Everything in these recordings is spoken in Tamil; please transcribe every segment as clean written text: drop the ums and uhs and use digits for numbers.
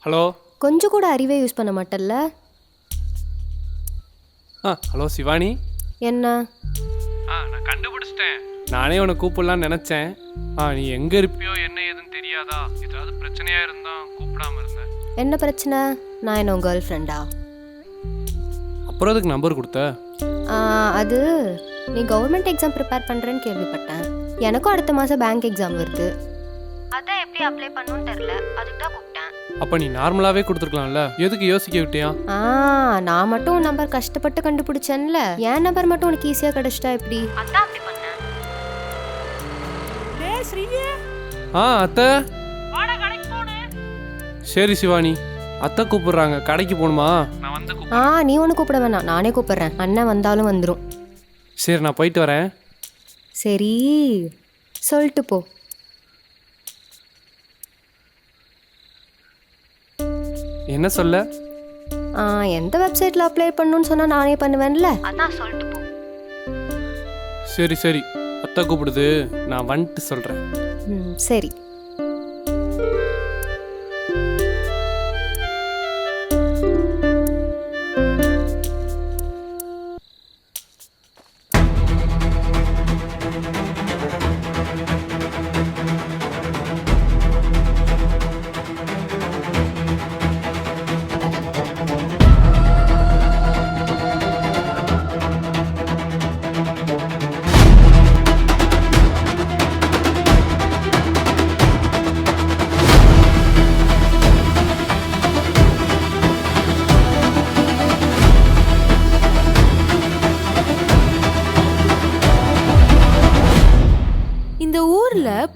ஹலோ. கொஞ்சம் கூட அறிவே யூஸ் பண்ண மாட்டல்ல. ஹலோ சிவானி. என்ன? நான் கண்டுபிடிச்சிட்டேன். நானே உன்னை கூப்பிடலான்னு நினச்சேன். நீ எங்கே இருப்பியோ என்ன ஏதுன்னு தெரியாதா? ஏதாவது பிரச்சனையாக இருந்தா கூப்பிடாம இருந்தேன். என்ன பிரச்சனை? நான் என்ன உன் கேர்ள் ஃப்ரெண்டா? அப்புறம் அதுக்கு நம்பர் கொடுத்த? அது நீ கவர்மெண்ட் எக்ஸாம் ப்ரிப்பேர் பண்ணுறேன்னு கேள்விப்பட்டேன். எனக்கும் அடுத்த மாதம் பேங்க் எக்ஸாம் வருது. அதான் எப்படி அப்ளை பண்ணணும்னு தெரில, அதுக்கு தான் கூப்பிட்டேன். அப்போ நீ நார்மலாகவே கொடுத்துருக்கலாம்ல, எதுக்கு யோசிக்க விட்டியா? நான் மட்டும் உன் நம்பர் கஷ்டப்பட்டு கண்டுபிடிச்சேன்ல, என் நம்பர் மட்டும் உனக்கு ஈஸியாக கிடைச்சிட்டா எப்படி? அதான் அப்படி பண்ணேன். அத்தை. சரி சிவானி, அத்தை கூப்பிடுறாங்க, கடைக்கு போகணுமா? நான் வந்து நீ ஒன்று கூப்பிட வேணாம், நானே கூப்பிட்றேன். அண்ணன் வந்தாலும் வந்துடும். சரி, நான் போயிட்டு வரேன். சரி, சொல்லிட்டு போ. என்ன சொல்ல? எந்த வெப்சைட்டில் அப்ளை பண்ணணும்னு சொன்னால் நானே பண்ணுவேன்ல, அதான் சொல்லிட்டு போ. சரி சரி, அத்தை கூப்பிடுது, நான் வந்துட்டு சொல்கிறேன். சரி.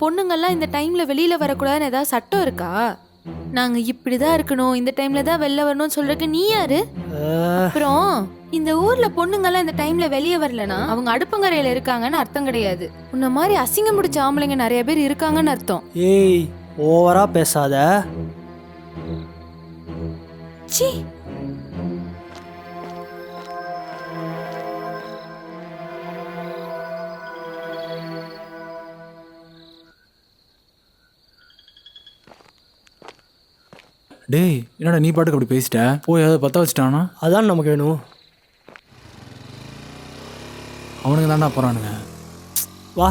பொண்ணுங்கள்லாம் இந்த டைம்ல வெளியில வரக்கூடாதுன்னு ஏதாவது சட்டம் இருக்கா? நாங்க இப்படிதான் இருக்கணும், இந்த டைம்ல தான் வெளில வரணும்னு சொல்றதுக்கு நீ யாரு? அப்புறம் இந்த ஊர்ல பொண்ணுங்கள்லாம் இந்த டைம்ல வெளியே வரலனா அவங்க அடுப்பங்கரையில இருக்காங்கன்னு அர்த்தம் கிடையாது. உன்ன மாதிரி அசிங்கம் பிடிச்ச ஆம்பளைங்க நிறைய பேர் இருக்காங்கன்னு அர்த்தம். ஏய், ஓவரா பேசாத. சீ. டேய், என்னடா நீ பாட்டுக்கு அப்படி பேசிட்ட? போய் அதை பற்ற வச்சுட்டானா? அதான் நமக்கு வேணும். அவனுக்கு தான்டா போகிறானுங்க. வா.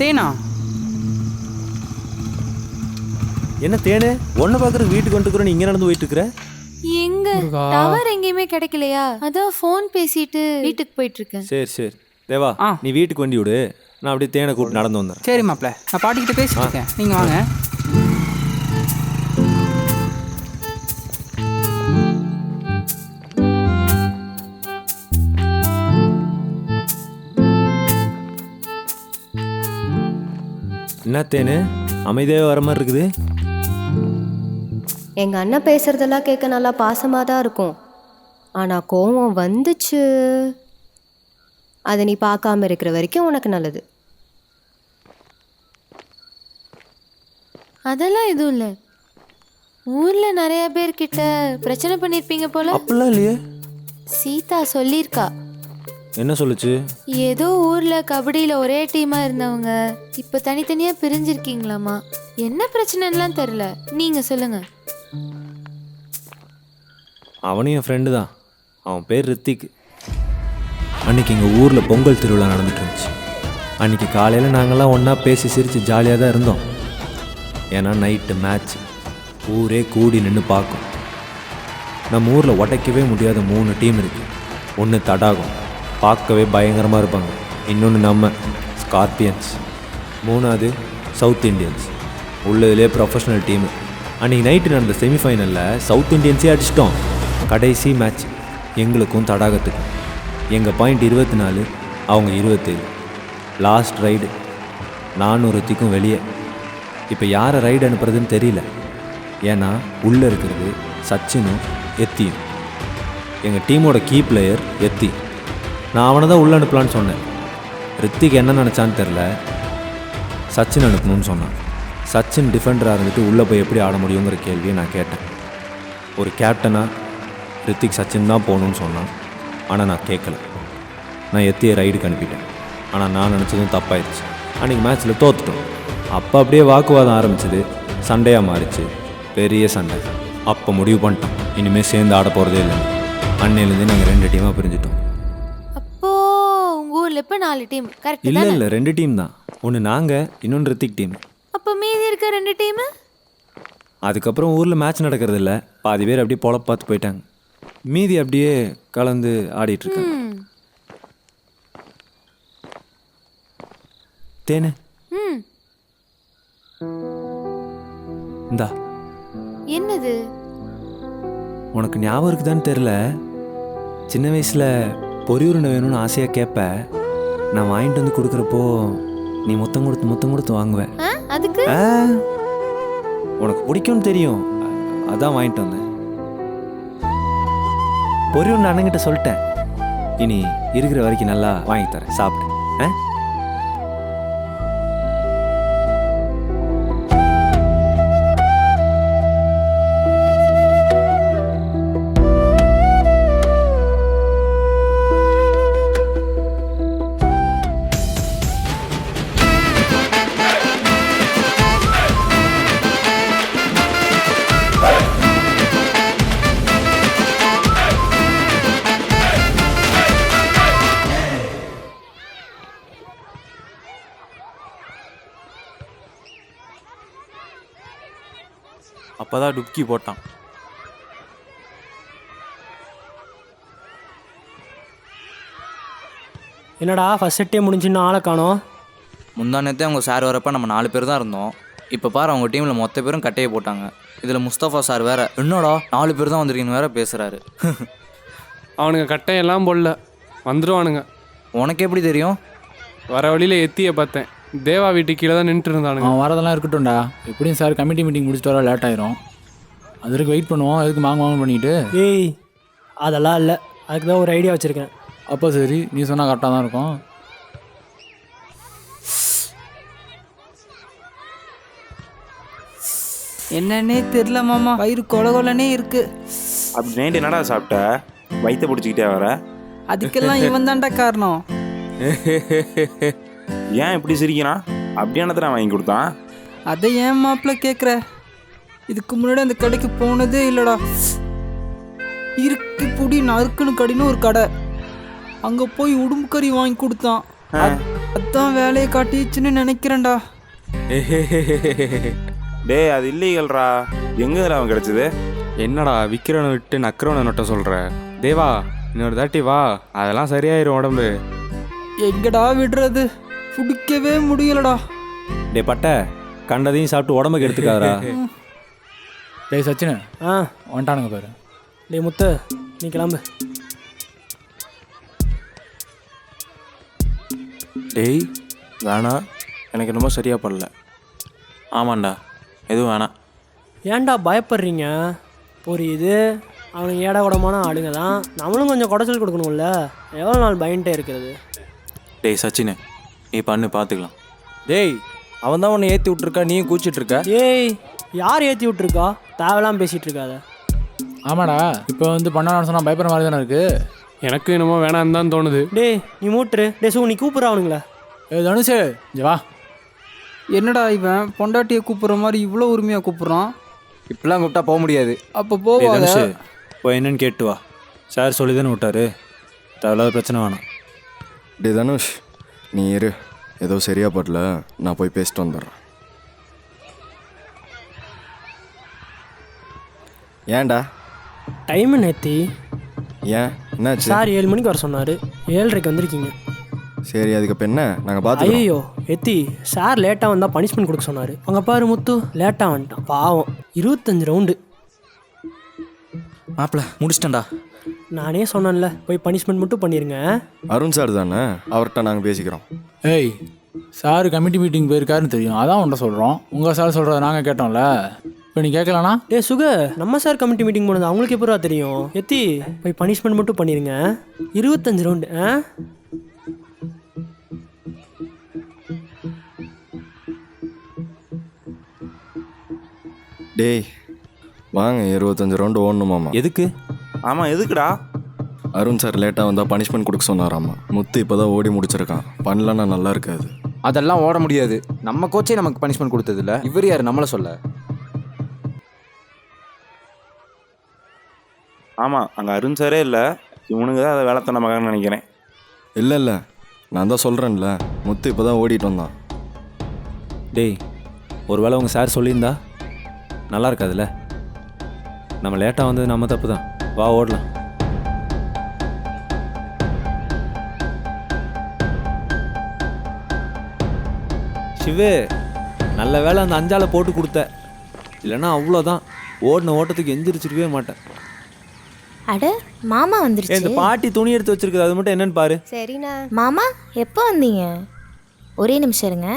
தேனா? என்ன தேனு, ஒன்ன பாக்குறது வீட்டுக்கு வந்துட்டு இங்க நடந்து போயிட்டு இருக்கிற? எங்க டவர் எங்கேயுமே கிடைக்கலையா, அதான் ஃபோன் பேசிட்டு வீட்டுக்கு போயிட்டு இருக்கேன். சரி சரி தேவா, நீ வீட்டுக்கு வண்டி விடு, நான் அப்படியே தேனை கூப்பிட்டு நடந்து வந்துடுறேன். சரி மாப்ள, நான் பாட்டிக்கிட்ட பேசிட்டு இருக்கேன், நீங்க வாங்க. என்ன தேனு, அமைதியாவே வர மாதிரி இருக்குது? எங்கள் அண்ணன் பேசுகிறதெல்லாம் கேட்க நல்லா பாசமாக தான் இருக்கும். ஆனால் கோவம் வந்துச்சு, அதை நீ பார்க்காம இருக்கிற வரைக்கும் உனக்கு நல்லது. அதெல்லாம் எதுவும் இல்லை. ஊரில் நிறைய பேர்கிட்ட பிரச்சனை பண்ணியிருப்பீங்க போல. அப்படிலாம் இல்லையே. சீதா சொல்லியிருக்கா. என்ன சொல்லுச்சு? ஏதோ ஊரில் கபடியில் ஒரே டீமாக இருந்தவங்க இப்போ தனித்தனியாக பிரிஞ்சிருக்கீங்களாமா. என்ன பிரச்சனைலாம் தெரில, நீங்கள் சொல்லுங்கள். அவனும் என் ஃப்ரெண்டு தான், அவன் பேர் ரித்திக். அன்றைக்கி எங்கள் ஊரில் பொங்கல் திருவிழா நடந்துட்டு இருந்துச்சு. அன்றைக்கி காலையில் நாங்கள்லாம் ஒன்றா பேசி சிரித்து ஜாலியாக தான் இருந்தோம். ஏன்னா நைட்டு மேட்ச், ஊரே கூடி நின்று பார்க்கும். நம்ம ஊரில் உடைக்கவே முடியாத 3 டீம் இருக்குது. ஒன்று தடாகம், பார்க்கவே பயங்கரமாக இருப்பாங்க. இன்னொன்று நம்ம ஸ்கார்பியன்ஸ். 3வது சவுத் இண்டியன்ஸ், உள்ளதுலேயே ப்ரொஃபஷ்னல் டீமு. அன்றைக்கி நைட்டு நடந்த செமிஃபைனலில் சவுத் இண்டியன்ஸே அடிச்சிட்டோம். கடைசி மேட்ச் எங்களுக்கும் தடாகத்துக்கும். எங்கள் பாயிண்ட் 24, அவங்க 27. லாஸ்ட் ரைடு, நானும் ரித்திக்கும் வெளியே. இப்போ யாரை ரைடு அனுப்புறதுன்னு தெரியல. ஏன்னா உள்ளே இருக்கிறது சச்சினும் எத்தியும். எங்கள் டீமோட கீ பிளேயர் எத்தி. நான் அவனை தான் உள்ளே அனுப்பலான்னு சொன்னேன். ரித்திக் என்ன நினச்சான்னு தெரில, சச்சின் அனுப்பணும்னு சொன்னான். சச்சின் டிஃபெண்டராக இருந்துட்டு உள்ளே போய் எப்படி ஆட முடியுங்கிற கேள்வியை நான் கேட்டேன். ஒரு கேப்டனாக ரித்திக் சச்சின் தான் போகணுன்னு சொன்னான். ஆனால் நான் கேட்கல. நான் எத்தியை ரைடுக்கு அனுப்பிட்டேன். ஆனால் நான் நினச்சதும் தப்பாயிடுச்சு. அன்றைக்கி மேட்ச்சில் தோத்துட்டோம். அப்போ அப்படியே வாக்குவாதம் ஆரம்பிச்சது, சண்டையாக மாறிச்சு, பெரிய சண்டை. அப்போ முடிவு பண்ணிட்டோம், இனிமேல் சேர்ந்து ஆட போகிறதே இல்லை. அன்னையிலேருந்து நாங்கள் 2 டீமாக பிரிஞ்சிட்டோம். அப்போ உங்க ஊர்ல இப்ப 4 டீம் கரெக்ட் இல்லை தானே? இல்லை 2 டீம் தான். ஒன்று நாங்கள், இன்னொன்று ரித்திக் டீம். அப்ப மீதி இருக்க 2 டீம் அதுக்கப்புறம் ஊரில் மேட்ச் நடக்கிறது இல்லை. பாதி பேர் அப்படியே பொழப்பு பார்த்து போயிட்டாங்க. மீதி அப்படியே கலந்து ஆடிட்டுருக்காங்க. தேனு இந்தா, என்னது? உனக்கு ஞாபகம் இருக்குதான்னு தெரில, சின்ன வயசில் பொரியுருண்டை வேணும்னு ஆசையாக கேட்ப. நான் வாங்கிட்டு வந்து கொடுக்குறப்போ நீ முத்தம் கொடுத்து வாங்குவேன். அதுக்கு உனக்கு பிடிக்கும்னு தெரியும், அதான் வாங்கிட்டு வந்தேன். பொரியுருண்டை அண்ணங்கிட்ட சொல்லிட்டேன், இனி இருக்கிற வரைக்கும் நல்லா வாங்கி தரேன், சாப்பிட்டு. அப்போ தான் டுப்கி போட்டான். என்னடா ஃபர்ஸ்ட் செட்டே முடிஞ்சுன்னு ஆளை காணோம். முந்தானத்தே அவங்க சார் வரப்போ நம்ம 4 பேர் தான் இருந்தோம். இப்போ பாரு அவங்க டீமில் மொத்த பேரும் கட்டையை போட்டாங்க. இதில் முஸ்தபா சார் வேற, என்னடா 4 பேர் தான் வந்திருக்கீங்கன்னு வேற பேசுகிறாரு. அவனுங்க கட்டையெல்லாம் போடல, வந்துடுவானுங்க. உனக்கு எப்படி தெரியும்? வர வழியில் எத்தியை பார்த்தேன். தேவா வீட்டுக்கு கீழே தான் நின்றுட்டு இருந்தானுங்க. அவன் வரதெல்லாம் இருக்கட்டும்டா. எப்படியும் சார் கமிட்டி மீட்டிங் முடிச்சுட்டு வர லேட் ஆயிரும். அதுக்கு வெயிட் பண்ணுவோம். அதுக்கு வாங்க பண்ணிட்டு. ஏய் அதெல்லாம் இல்லை, அதுக்கு தான் ஒரு ஐடியா வச்சுருக்கேன். அப்போ சரி, நீ சொன்னால் கரெக்டாக தான் இருக்கும். என்னன்னே தெரியல மாமா, வயிறு கொலகொலனே இருக்கு. அப்படி நைட்டு என்னடா சாப்பிட்ட? வயிற்ற பிடிச்சிக்கிட்டே வர? அதுக்கெல்லாம் இவன் தான்டா காரணம். ஏன் இப்படி சிரிக்கிறான்? அப்படியானதான் வாங்கி கொடுத்தான். அதை ஏன் மாப்பிள்ள கேட்குற? இதுக்கு முன்னாடி அந்த கடைக்கு போனதே இல்லைடா. இருக்கு புடி நறுக்குன்னு கடின்னு ஒரு கடை, அங்கே போய் உடும்பு கறி வாங்கி கொடுத்தான். அதான் வேலையை காட்டிச்சுன்னு நினைக்கிறேன்டா. டேய் அது இல்லீகல்ரா. எங்கடா அவன் கிடைச்சது? என்னடா விற்கிறவனை விட்டு நக்கிறவனை நொட்ட சொல்கிற? தேவா இன்னொரு தாட்டி வா, அதெல்லாம் சரியாயிரும் உடம்பு. எங்கடா விடுறது, பிடிக்கவே முடியலடா. டே பட்டை, கண்டதையும் சாப்பிட்டு உடம்புக்கு எடுத்துக்காதரா. டேய் சச்சின், ஆ வந்துட்டானுங்க பாரு. டே முத்து, நீ கிளம்பு. டேய் வேணாம், எனக்கு என்னமோ சரியாக படல. ஆமாண்டா, எதுவும் வேணாம். ஏன்டா பயப்படுறீங்க? புரியுது, அவனுக்கு ஏடா கூடமான ஆளுங்க தான். நம்மளும் கொஞ்சம் குடைச்சல் கொடுக்கணும்ல. எவ்வளோ நாள் பயன்ட்டே இருக்கிறது? டேய் சச்சின், நீ பண்ணு பார்த்துக்கலாம். டேய் அவன் தான் உன்னை ஏற்றி விட்ருக்கா, நீயும் கூச்சிட்டு இருக்க. ஏய் யார் ஏற்றி விட்ருக்கா? தேவையில்லாமல் பேசிகிட்டு இருக்காத. ஆமாடா, இப்போ பண்ணான்னு சொன்னால் பயப்படுற மாதிரி தானே இருக்குது. எனக்கு என்னமோ வேணான்னு தான் தோணுது. டேய் நீ மூட்டுரு. டே சூ, நீ கூப்பிட்ற அவனுங்களா? தனுஷு இங்க வா. என்னடா இவன் பொண்டாட்டியை கூப்பிட்ற மாதிரி இவ்வளோ உரிமையாக கூப்பிட்றான்? இப்பெல்லாம் கூப்பிட்டா போக முடியாது. அப்போ போவாத. தனுஷு போய் என்னன்னு கேட்டு வா. சார் சொல்லி தானே விட்டாரு, தேவையில்லாத பிரச்சனை வேணாம். டே தனுஷ், நீ இரு, ஏதோ சரியா படல, நான் போய் பேசிட்டு வந்துடுறேன். ஏன்டா டைம் நேத்தி? ஏன் என்னாச்சு? சார் 7 மணிக்கு வர சொன்னார், 7:30 வந்திருக்கீங்க. சரி, அதுக்கு இப்போ என்ன, நாங்கள் பார்த்து. ஐயோ எத்தி, சார் லேட்டாக வந்தால் பனிஷ்மெண்ட் கொடுக்க சொன்னார். அங்கே பாரு முத்து, லேட்டாக வந்துட்டான் பாவம். 25 ரவுண்டு. மாப்பிள்ள முடிச்சிட்டேன்டா. நானே சொன்னேன்ல, போய் பனிஷ்மெண்ட் மட்டும் பண்ணிடுங்க. அருண் சார் தானே, அவர்கிட்ட நாங்கள் பேசிக்கிறோம். ஏய், சார் கமிட்டி மீட்டிங் போயிருக்காருன்னு தெரியும், அதான் உன்ட்ட சொல்கிறோம். உங்கள் சார் சொல்கிறத நாங்கள் கேட்டோம்ல, இப்போ நீ கேட்கலானா? டே சுக, நம்ம சார் கமிட்டி மீட்டிங் போனது அவங்களுக்கு எப்படா தெரியும்? எத்தி போய் பனிஷ்மெண்ட் மட்டும் பண்ணிடுங்க. 25 ரவுண்டு. டேய் வாங்க, 25 ரவுண்டு ஓடணுமாமா. எதுக்கு? ஆமாம் எதுக்குடா? அருண் சார் லேட்டாக வந்தால் பனிஷ்மெண்ட் கொடுக்க சொன்னாராம்மா. முத்து இப்போ தான் ஓடி முடிச்சிருக்கான். பண்ணலன்னா நல்லா இருக்காது. அதெல்லாம் ஓட முடியாது. நம்ம கோச்சே நமக்கு பனிஷ்மெண்ட் கொடுத்ததில்ல, இவர் யார் நம்மளை சொல்ல? ஆமாம், அங்கே அருண் சாரே இல்லை, இவனுங்க தான் அதை வேலைத்தன மகன்னு நினைக்கிறேன். இல்லை நான் தான் சொல்கிறேன்ல, முத்து இப்போ தான் ஓடிட்டு வந்தான். டேய், ஒருவேளை உங்கள் சார் சொல்லியிருந்தா நல்லா இருக்காதுல்ல. நம்ம லேட்டாக வந்தது நம்ம தப்பு தான். வா ஓடலாம். சிவு, நல்ல வேளை அந்த அஞ்சாலை போட்டு கொடுத்த, இல்லைன்னா அவ்வளோதான். ஓடின ஓட்டத்துக்கு எந்திரிச்சிருக்கவே மாட்டேன். அட மாமா இந்த வந்துருச்சு. பாட்டி துணி எடுத்து வச்சிருக்குது, அது மட்டும் என்னன்னு பாரு. சரிண்ணா. மாமா எப்போ வந்தீங்க? ஒரே நிமிஷம் இருங்க.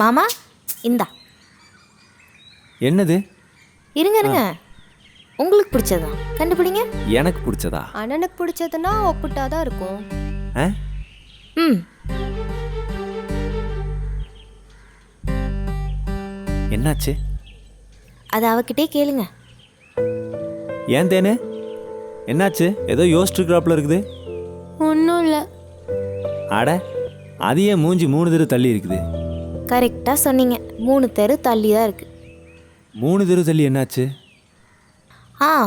மாமா இந்தா. என்னது? இருங்க உங்களுக்கு பிடிச்சதான் கண்டுபிடிங்க. எனக்கு பிடிச்சதா? அண்ணனுக்கு பிடிச்சதுன்னா ஒப்புட்டாதான் இருக்கும். ம் என்னாச்சு? அது அவகிட்டே கேளுங்க. ஏன் தேனு, என்னாச்சு? ஏதோ யோசிச்சுருக்கிறாப்புல இருக்குது. ஒன்றும் இல்லை. அட, அது ஏன் மூஞ்சி 3 தெரு தள்ளி இருக்குது? கரெக்டாக சொன்னீங்க, 3 தெரு தள்ளி தான் இருக்கு. 3 தெரு தள்ளி என்னாச்சு?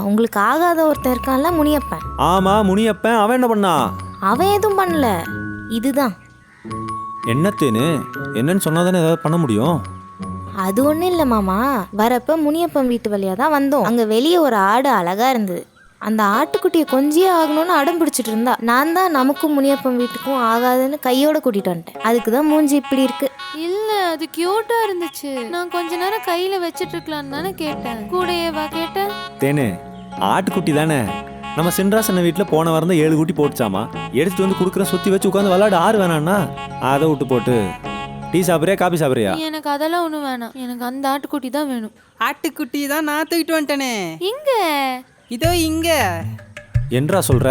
உங்களுக்கு ஆகாத ஒருத்தன் இருக்கான்ல, முனியப்பன். ஆமா, முனியப்பன். அவன் என்ன பண்ணா? அவன் எதுவும் பண்ணல, இதுதான். என்ன தேனு, என்னன்னு சொன்னாதானே ஏதாவது பண்ண முடியும். அது ஒன்றும் இல்லை மாமா. வரப்ப முனியப்பன் வீட்டு வழியாக தான் வந்தோம். அங்கே வெளியே ஒரு ஆடு அழகாக இருந்தது. அந்த ஆட்டுக்குட்டியை கொஞ்சியே ஆகணும்னு அடம் பிடிச்சிட்டு இருந்தா. நான் தான் நமக்கும் முனியப்பன் வீட்டுக்கும் ஆகாதுன்னு கையோட கூட்டிட்டு வந்துட்டேன். அதுக்கு தான் மூஞ்சி இப்படி இருக்கு. இல்லை, அது க்யூட்டாக இருந்துச்சு. நான் கொஞ்ச நேரம் கையில் வச்சுட்டு இருக்கலான்னு தானே கேட்டேன். கூடயே வா கேட்டேன். தேனு, ஆட்டுக்குட்டி தானே. நம்ம சின்ராசன வீட்டில் போன வாரம் தான் 7 குட்டி போட்டுச்சாமா. எடுத்துட்டு வந்து கொடுக்குற, சுற்றி வச்சு உட்காந்து விளாட 6 வேணான்னா அதை விட்டு போட்டு டீ சாப்பிட்றியா காபி சாப்பிட்றியா? எனக்கு அதெல்லாம் ஒன்றும் வேணாம். எனக்கு அந்த ஆட்டுக்குட்டி தான் வேணும். ஆட்டுக்குட்டி தான் நான் தூக்கிட்டு வந்துட்டேனே. இங்க இதோ இங்க. என்றா சொல்ற?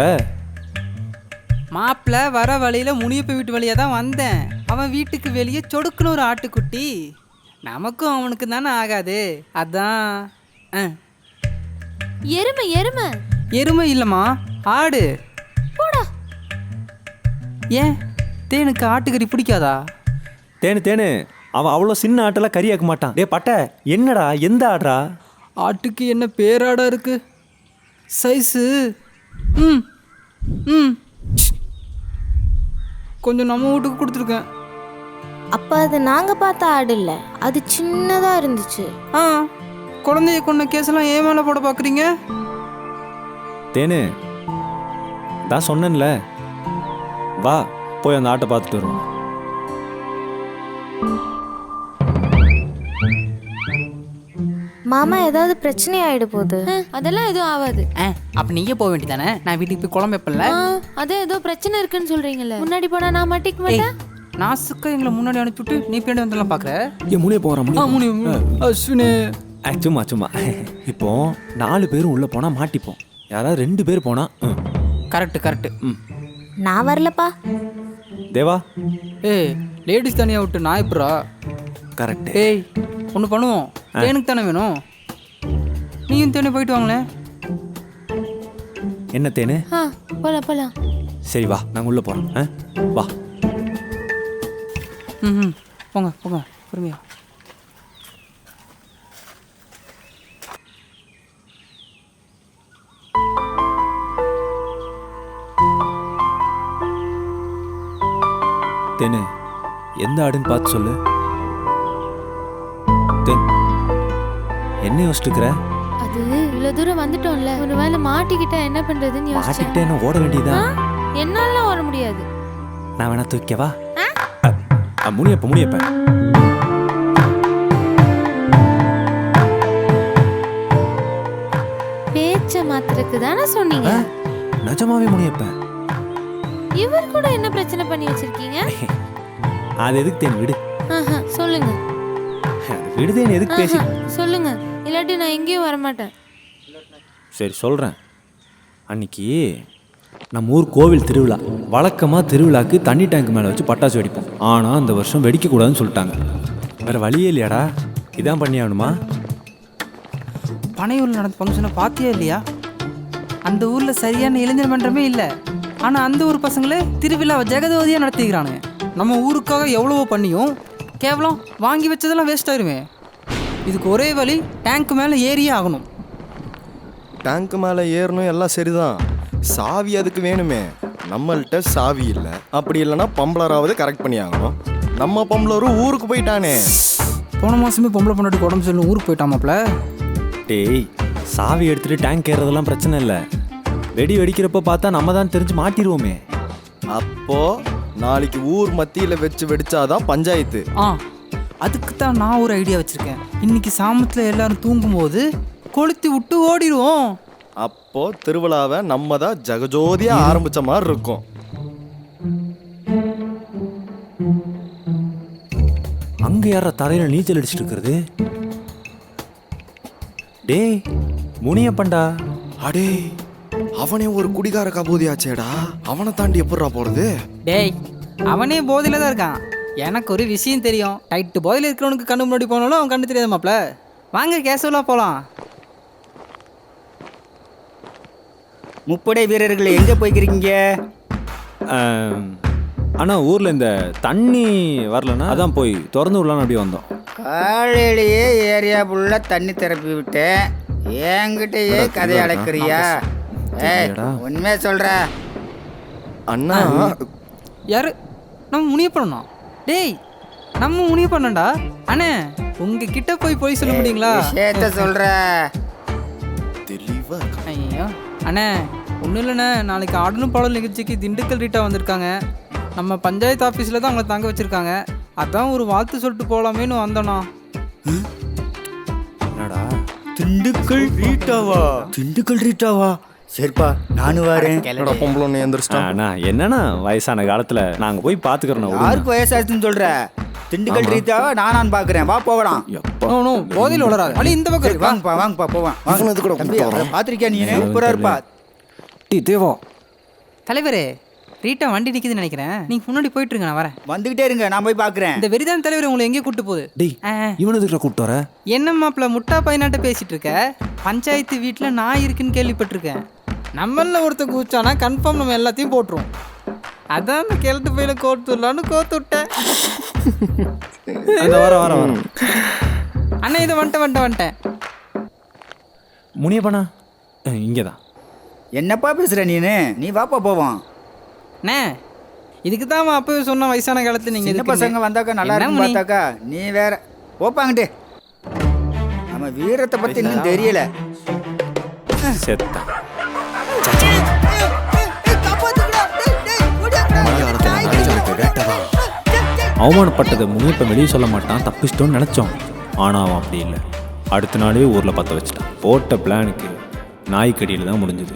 மாப்பிள்ள வர வழியில முனியப்ப வீட்டு வழியா தான் வந்தேன். அவன் வீட்டுக்கு வெளியே சொடுக்குன்னு ஒரு ஆட்டுக்குட்டி. நமக்கும் அவனுக்கு தானே ஆகாது, அதான். எருமை எருமை எருமை இல்லம்மா, ஆடு. போடா. ஏன் தேனுக்கு ஆட்டுக்கறி பிடிக்காதா? தேனு, அவன் அவ்வளோ சின்ன ஆட்டெல்லாம் கறியாக்க மாட்டான். டே பட்ட, என்னடா, எந்த ஆடுறா? ஆட்டுக்கு என்ன பேராடா இருக்கு, சைஸு. கொஞ்சம் நம்ம வீட்டுக்கு கொடுத்துருக்கேன். அப்போ அது நாங்கள் பார்த்த ஆடு இல்லை, அது சின்னதாக இருந்துச்சு. குழந்தைய கொண்ட கேஸெல்லாம் ஏன் மேலே போட பார்க்குறீங்க? தேனு, தான் சொன்னேன்ல, வா போய் அந்த ஆட்டை பார்த்துட்டு வருவோம். மாமா ஏதாவது பிரச்சனை ஆயிட போகுது. அதெல்லாம் எதுவும் ஆகாது. அப்ப நீங்க போக வேண்டியதானே, நான் வீட்டுக்கு போய் குழம்பு வைப்பல. அதான் ஏதோ பிரச்சனை இருக்குன்னு சொல்றீங்கல்ல, முன்னாடி போனா நான் மாட்டிக்க மாட்டேன். நாசுக்கா எங்களை முன்னாடி அனுப்பிவிட்டு நீ பின்னாடி வந்தெல்லாம் பாக்குற. முனிய போறான். அஸ்வினே, சும்மா இப்போ 4 பேரும் உள்ள போனா மாட்டிப்போம். யாராவது 2 பேர் போனா கரெக்ட். நான் வரலப்பா. தேவா, லேடிஸ் தனியா விட்டு நான் இப்பரா. கரெக்ட். ஒன்று பண்ணுவோம், தேனுக்கு தானே வேணும், நீயும் தேனு போயிட்டு வாங்களேன். என்ன தேனு? போலாம். சரி வா, நாங்கள் உள்ள போறோம். வா. போங்க பொறுமையா. தேனு, எந்த ஆடுன்னு பார்த்து சொல்லு. என்ன யோசிச்சுக்கிற? அது இவ்வளவு தூரம் வந்துட்டோம்ல, ஒரு வேளை மாட்டிக்கிட்டா என்ன பண்றதுன்னு யோசிச்சேன். மாட்டிக்கிட்டே என்ன ஓட வேண்டியதா? என்னால ஓட முடியாது. நான் வேணா தூக்கவா? முனியப்ப பேச்ச மாத்திரக்கு தானே சொன்னீங்க. நிஜமாவே முனியப்ப? இவர் கூட என்ன பிரச்சனை பண்ணி வச்சிருக்கீங்க? அது எதுக்கு தேன், விடு. சொல்லுங்க. விடுதேன், எதுக்கு பேசி? சொல்லுங்க, இல்லாட்டி நான் எங்கேயும் வரமாட்டேன். சரி சொல்கிறேன். அன்னைக்கு நம்ம ஊர் கோவில் திருவிழா. வழக்கமாக திருவிழாக்கு தண்ணி டேங்க் மேலே வச்சு பட்டாசு வெடிப்போம். ஆனால் அந்த வருஷம் வெடிக்கக்கூடாதுன்னு சொல்லிட்டாங்க. வேறு வழியே இல்லையாடா, இதான் பண்ணி ஆகணுமா? பனையூரில் நடந்த ஃபங்க்ஷனை பார்த்தியா இல்லையா? அந்த ஊரில் சரியான இளைஞர் மன்றமே இல்லை. ஆனால் அந்த ஊர் பசங்களே திருவிழாவை ஜெகதோதியாக நடத்திக்கிறானுங்க. நம்ம ஊருக்காக எவ்வளவோ பண்ணியும் கேவலம் வாங்கி வச்சதெல்லாம் வேஸ்ட் ஆயிருமே. இதுக்கு ஒரே வழி, டேங்க் மேலே ஏறியே ஆகணும். டேங்க் மேலே ஏறணும் எல்லாம் சரிதான், சாவி அதுக்கு வேணுமே. நம்மள்கிட்ட சாவி இல்லை. அப்படி இல்லைன்னா பம்பளராவது கரெக்ட் பண்ணி ஆகணும். நம்ம பம்பளரும் ஊருக்கு போயிட்டானே. போன மாதமே பொம்பளை பொண்டாட்டி உடம்பு சொல்லி ஊருக்கு போயிட்டாமாப்ல. டேய், சாவி எடுத்துகிட்டு டேங்க் ஏறதெல்லாம் பிரச்சனை இல்லை. வெடிக்கிறப்ப பார்த்தா நம்ம தான் தெரிஞ்சு மாட்டிடுவோமே. அப்போ நாளைக்கு ஊர் மத்தியில் வச்சு வெடிச்சாதான் பஞ்சாயத்து. அதுக்கு தான் நான் ஒரு ஐடியா வச்சுருக்கேன். இன்னைக்கு சாமத்தில் எல்லாரும் தூங்கும்போது கொளுத்தி விட்டு ஓடிடுவோம். அப்போ திருவிழாவை நம்ம தான் ஜெகஜோதியாக ஆரம்பித்த மாதிரி இருக்கும். அங்கே யார தரையில் நீச்சல் அடிச்சுட்டு இருக்கிறது? டேய், முனியப்பண்டா. அடே, அவனே ஒரு குடிகார கபூதியாச்சேடா. அவனை தாண்டி எப்படா போகிறது? டேய், அவனே போதையில் தான் இருக்கான். எனக்கு ஒரு விஷயம் தெரியும். டைட்டு போதையில் இருக்கிறவனுக்கு கண்ணு முன்னாடி போனாலும் அவன் கண்ணு தெரியாத மாப்ள. வாங்க கேஷுவலாக போகலாம். முப்படை வீரர்கள் எங்கே போய்க்கிறீங்க? அண்ணா, ஊரில் இந்த தண்ணி வரலன்னா அதான் போய் திறந்து விடலான்னு அப்படியே வந்தோம். காலையிலேயே ஏரியா ஃபுல்லாக தண்ணி திறப்பி விட்டேன். என்கிட்டயே கதை அழைக்கிறியா? ஏய், உண்மையை சொல்ற அண்ணா. யாரு? நம்ம முனிய பண்ணணும். டேய், நம்ம முனிய பண்ணண்டா. அண்ணே, உங்ககிட்ட போய் சொல்ல முடியுங்களா? விஷயத்த சொல்ற. தெளிவா. ஐயோ அண்ணே, ஒன்றும் இல்லைண்ணே. நாளைக்கு ஆடலும் பாடல் நிகழ்ச்சிக்கு திண்டுக்கல் ரீட்டா வந்திருக்காங்க. நம்ம பஞ்சாயத்து ஆஃபீஸில் தான் அவங்கள தங்க வச்சுருக்காங்க. அதான் ஒரு வாழ்த்து சொல்லிட்டு போகலாமேன்னு வந்தோண்ணா. என்னடா திண்டுக்கல் ரீட்டாவா? திண்டுக்கல் ரீட்டாவா? சரிப்பா, நானும் வரேன். பொம்பளை எந்திரிச்சிட்டான். அண்ணா, என்னண்ணா வயசான காலத்தில் நாங்கள் போய் பார்த்துக்கிறோம். யாருக்கு வயசாச்சுன்னு சொல்ற? திண்டுக்கல் ரீட்டாவா நான் பார்க்குறேன். வா போகலாம். போதையில் வளராது. அடி இந்த பக்கம் வாங்கப்பா, வாங்கப்பா போவான். பார்த்துருக்கியா நீ? சூப்பராக இருப்பா. தேவோ தலைவரே, ரீட்டா வண்டி நிற்கிதுன்னு நினைக்கிறேன். நீங்கள் முன்னாடி போயிட்டுருங்க, நான் வரேன். வந்துகிட்டே இருங்க, நான் போய் பார்க்குறேன். இந்த வெறிதான் தலைவர் உங்களை எங்கேயும் கூப்பிட்டு போகுது. டேய், இவனுக்கு கூப்பிட்டு வர என்ன மாப்பிள்ள முட்டா பையனாட்ட பேசிட்டு இருக்க? பஞ்சாயத்து வீட்டில் நான் இருக்குன்னு கேள்விப்பட்டிருக்கேன். நம்மள ஒருத்த கூச்சானா கன்ஃபார்ம் நம்ம எல்லாத்தையும் போட்டுருவோம். அதான் அந்த கிழட்டு பையில கோர்த்துடலான்னு கோர்த்து விட்டேன். வர அண்ணா, இதை வந்துட்டேன். முனியப்பண்ணா இங்கே தான். என்னப்பா பேசுகிற நீ வாப்பா போவான். அண்ணே, இதுக்கு தான் அப்பவே சொன்ன வயசான காலத்தில் நீங்கள் சின்ன பசங்க வந்தாக்கா நல்லா இருக்கும் பார்த்தாக்கா நீ வேற போப்பாங்கிட்டு. நம்ம வீரத்தை பற்றி இன்னும் தெரியல. செத்தா அவமானப்பட்டதை முனியப்ப வெளியே சொல்ல மாட்டான், தப்பிச்சிட்டோன்னு நினச்சோம். ஆனால் அவன் அப்படி இல்லை. அடுத்த நாளே ஊரில் பற்ற வச்சுட்டான். போட்ட பிளானுக்கு நாய்க்கடியில் தான் முடிஞ்சது.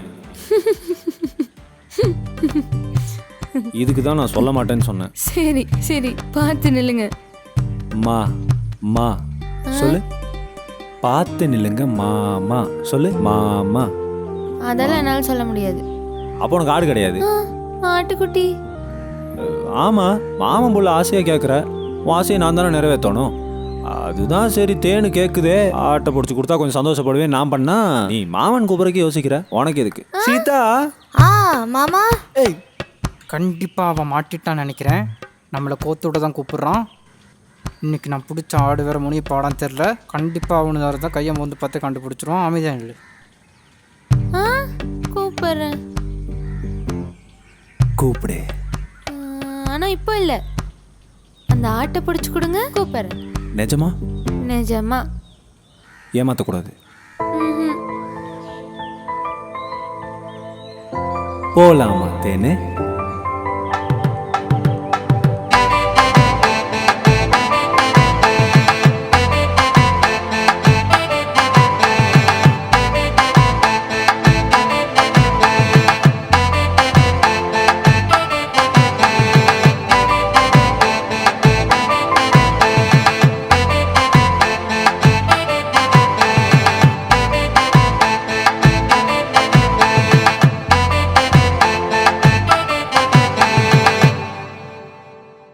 இதுக்கு தான் நான் சொல்ல மாட்டேன்னு சொன்னேன். சரி சரி, பார்த்து நில்லுங்க. மா சொல்லு. பார்த்து நில்லுங்க மாமா சொல்லு. மாமா. அதெல்லாம் என்னால் சொல்ல முடியாது. அப்போ உனக்கு ஆடு கிடையாது? ஆட்டுக்குட்டி. ஆமாம், மாமன் புள்ள ஆசையாக கேட்குற. உன் ஆசையை நான் தானே நிறைவேற்றணும். அதுதான் சரி, தேனு கேட்குதே, ஆட்டை பிடிச்சி கொடுத்தா கொஞ்சம் சந்தோஷப்படுவேன் நான் பண்ணா. நீ மாமன் கூப்பிட்றதுக்கு யோசிக்கிற, உனக்கு எதுக்கு? சீதா. மாமா. ஏய், கண்டிப்பாக அவன் மாட்டிட்டான்னு நினைக்கிறேன். நம்மளை கோத்தோட தான் கூப்பிட்றான். இன்னைக்கு நான் பிடிச்ச ஆடு வேறு முனிய பாடான்னு தெரில. கண்டிப்பாக அவனு வேறு தான் கையை வந்து பார்த்து கண்டுபிடிச்சிருவான். அமைதியாக இல்லை. கூப்பிட்றேன். கூப்பிடு. ஆனால் இப்போ இல்லை. அந்த ஆட்டை பிடிச்சி கொடுங்க, கூப்பிட்றேன். நிஜமா? நிஜமா. ஏமாற்றக்கூடாது. போலாமா தேனு?